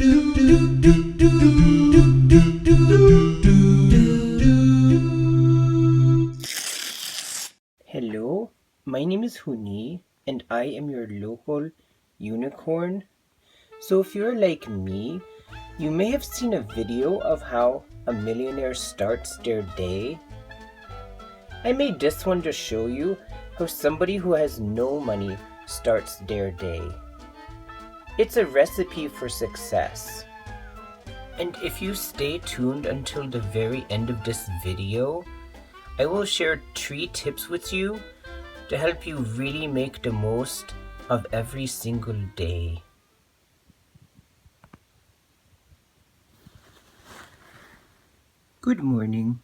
Hello, my name is Hüni, and I am your local unicorn. So if you're like me, you may have seen a video of how a millionaire starts their day. I made this one to show you how somebody who has no money starts their day. It's a recipe for success. And if you stay tuned until the very end of this video, I will share 3 tips with you to help you really make the most of every single day. Good morning.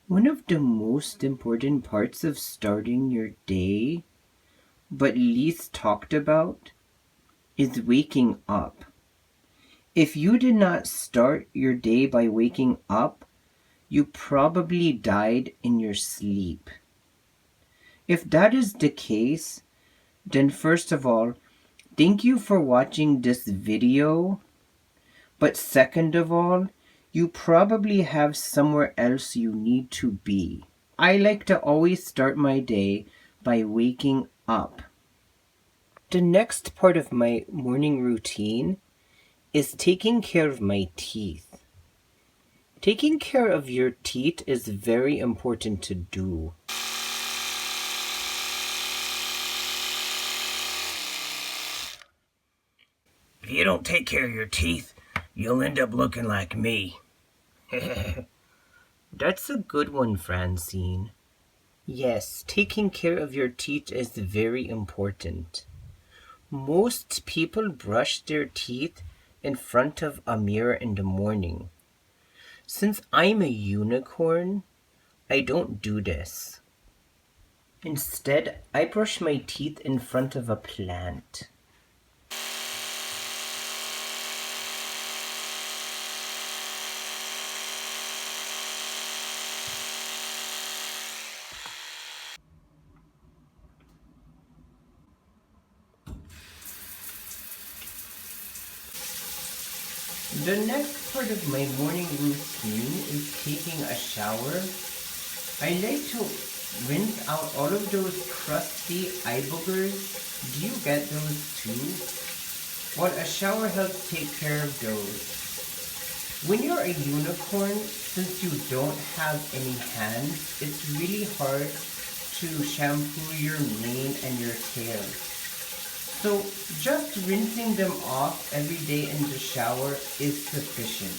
One of the most important parts of starting your day, but least talked about, is waking up. If you did not start your day by waking up, you probably died in your sleep. If that is the case, then first of all, thank you for watching this video. But second of all, you probably have somewhere else you need to be. I like to always start my day by waking up. The next part of my morning routine is taking care of my teeth. Taking care of your teeth is very important to do. If you don't take care of your teeth, you'll end up looking like me. That's a good one, Francine. Yes, taking care of your teeth is very important. Most people brush their teeth in front of a mirror in the morning. Since I'm a unicorn, I don't do this. Instead, I brush my teeth in front of a plant. The next part of my morning routine is taking a shower. I like to rinse out all of those crusty eye boogers. Do you get those too? Well, a shower helps take care of those. When you're a unicorn, since you don't have any hands, it's really hard to shampoo your mane and your tail. So just rinsing them off every day in the shower is sufficient.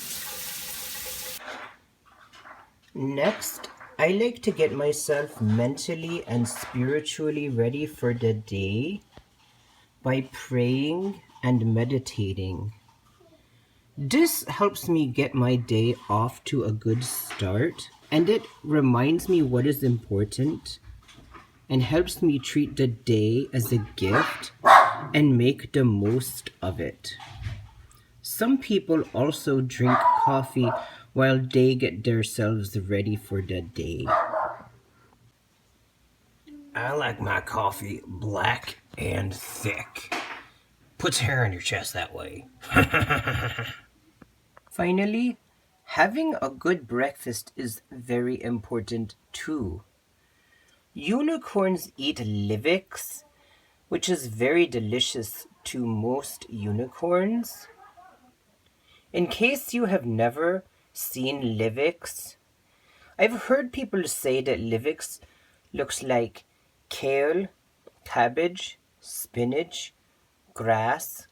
Next, I like to get myself mentally and spiritually ready for the day by praying and meditating. This helps me get my day off to a good start, and it reminds me what is important and helps me treat the day as a gift and make the most of it. Some people also drink coffee while they get themselves ready for the day. I like my coffee black and thick. Puts hair on your chest that way. Finally, having a good breakfast is very important too. Unicorns eat livix, which is very delicious to most unicorns. In case you have never seen livix, I've heard people say that livix looks like kale, cabbage, spinach, grass,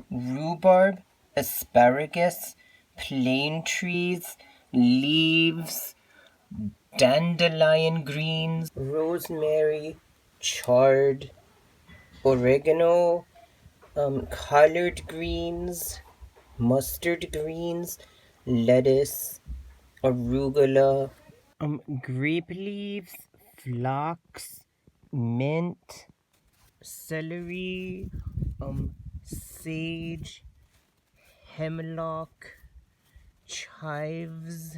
rhubarb, asparagus, plane trees, leaves, dandelion greens, rosemary, chard, oregano, collard greens, mustard greens, lettuce, arugula, grape leaves, phlox, mint, celery, sage, hemlock, chives.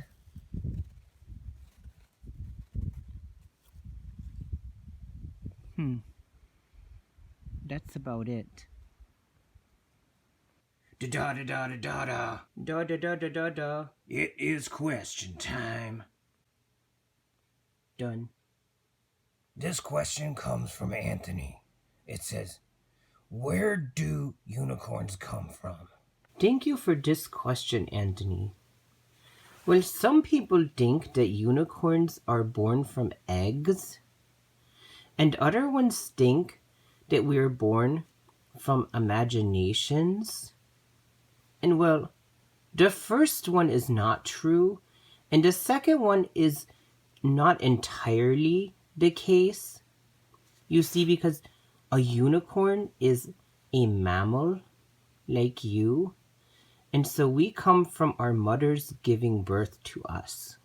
That's about it. Da da da da da da. Da da da da da da. It is question time. Done. This question comes from Anthony. It says, where do unicorns come from? Thank you for this question, Anthony. Well, some people think that unicorns are born from eggs, and other ones think that we are born from imaginations. And well, the first one is not true, and the second one is not entirely the case. You see, because a unicorn is a mammal like you, and so we come from our mothers giving birth to us.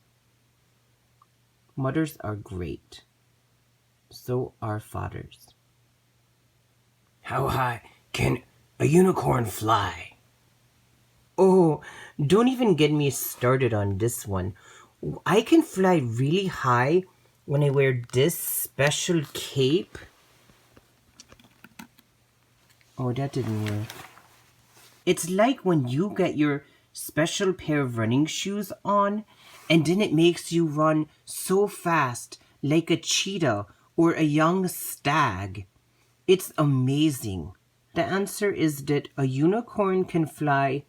Mothers are great. So are fathers. How high can a unicorn fly? Oh, don't even get me started on this one. I can fly really high when I wear this special cape. Oh, that didn't work. It's like when you get your special pair of running shoes on, and then it makes you run so fast, like a cheetah or a young stag. It's amazing. The answer is that a unicorn can fly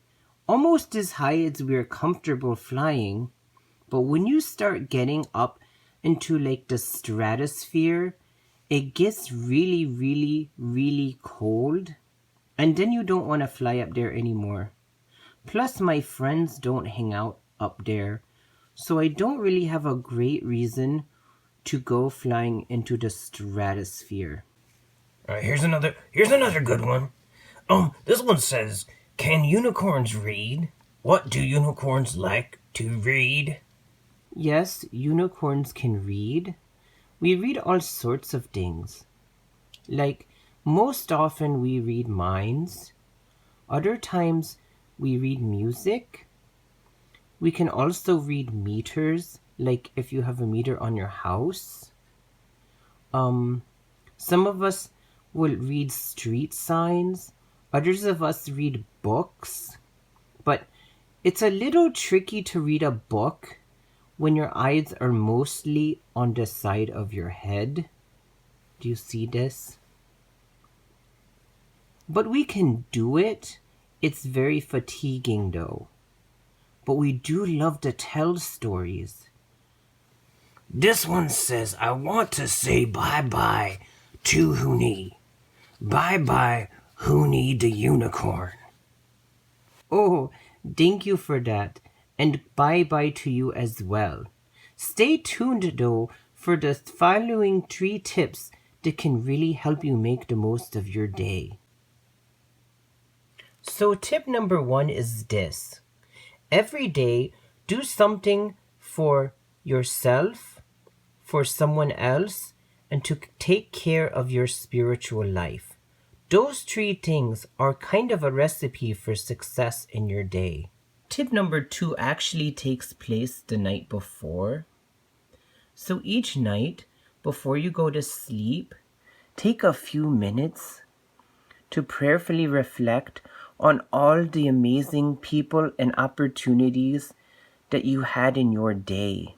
almost as high as we're comfortable flying, but when you start getting up into like the stratosphere, it gets really, really, really cold, and then you don't want to fly up there anymore. Plus, my friends don't hang out up there, so I don't really have a great reason to go flying into the stratosphere. All right, here's another good one. This one says, can unicorns read? What do unicorns like to read? Yes, unicorns can read. We read all sorts of things. Like, most often we read minds. Other times we read music. We can also read meters, like if you have a meter on your house. Some of us will read street signs. Others of us read books. But it's a little tricky to read a book when your eyes are mostly on the side of your head. Do you see this? But we can do it. It's very fatiguing though. But we do love to tell stories. This one says, I want to say bye-bye to Hüni. Bye-bye, Hüni the unicorn. Oh, thank you for that. And bye-bye to you as well. Stay tuned though for the following 3 tips that can really help you make the most of your day. So tip number 1 is this. Every day, do something for yourself, for someone else, and to take care of your spiritual life. Those 3 things are kind of a recipe for success in your day. Tip number 2 actually takes place the night before. So each night, before you go to sleep, take a few minutes to prayerfully reflect on all the amazing people and opportunities that you had in your day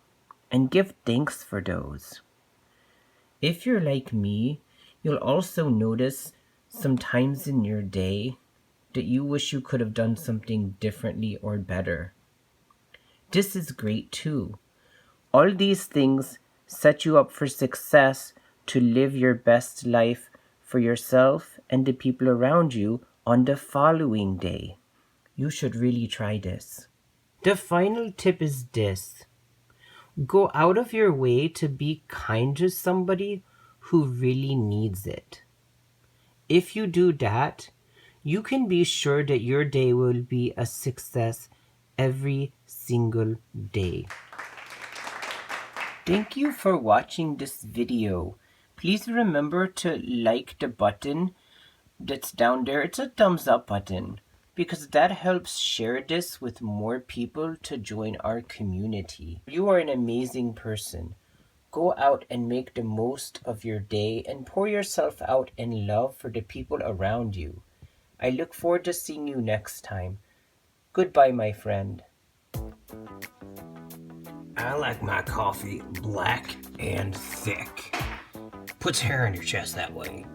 and give thanks for those. If you're like me, you'll also notice some times in your day that you wish you could have done something differently or better. This is great too. All these things set you up for success to live your best life for yourself and the people around you on the following day. You should really try this. The final tip is this. Go out of your way to be kind to somebody who really needs it. If you do that, you can be sure that your day will be a success every single day. Thank you for watching this video. Please remember to like the button that's down there. It's a thumbs up button because that helps share this with more people to join our community. You are an amazing person. Go out and make the most of your day and pour yourself out in love for the people around you. I look forward to seeing you next time. Goodbye, my friend. I like my coffee black and thick. Puts hair on your chest that way.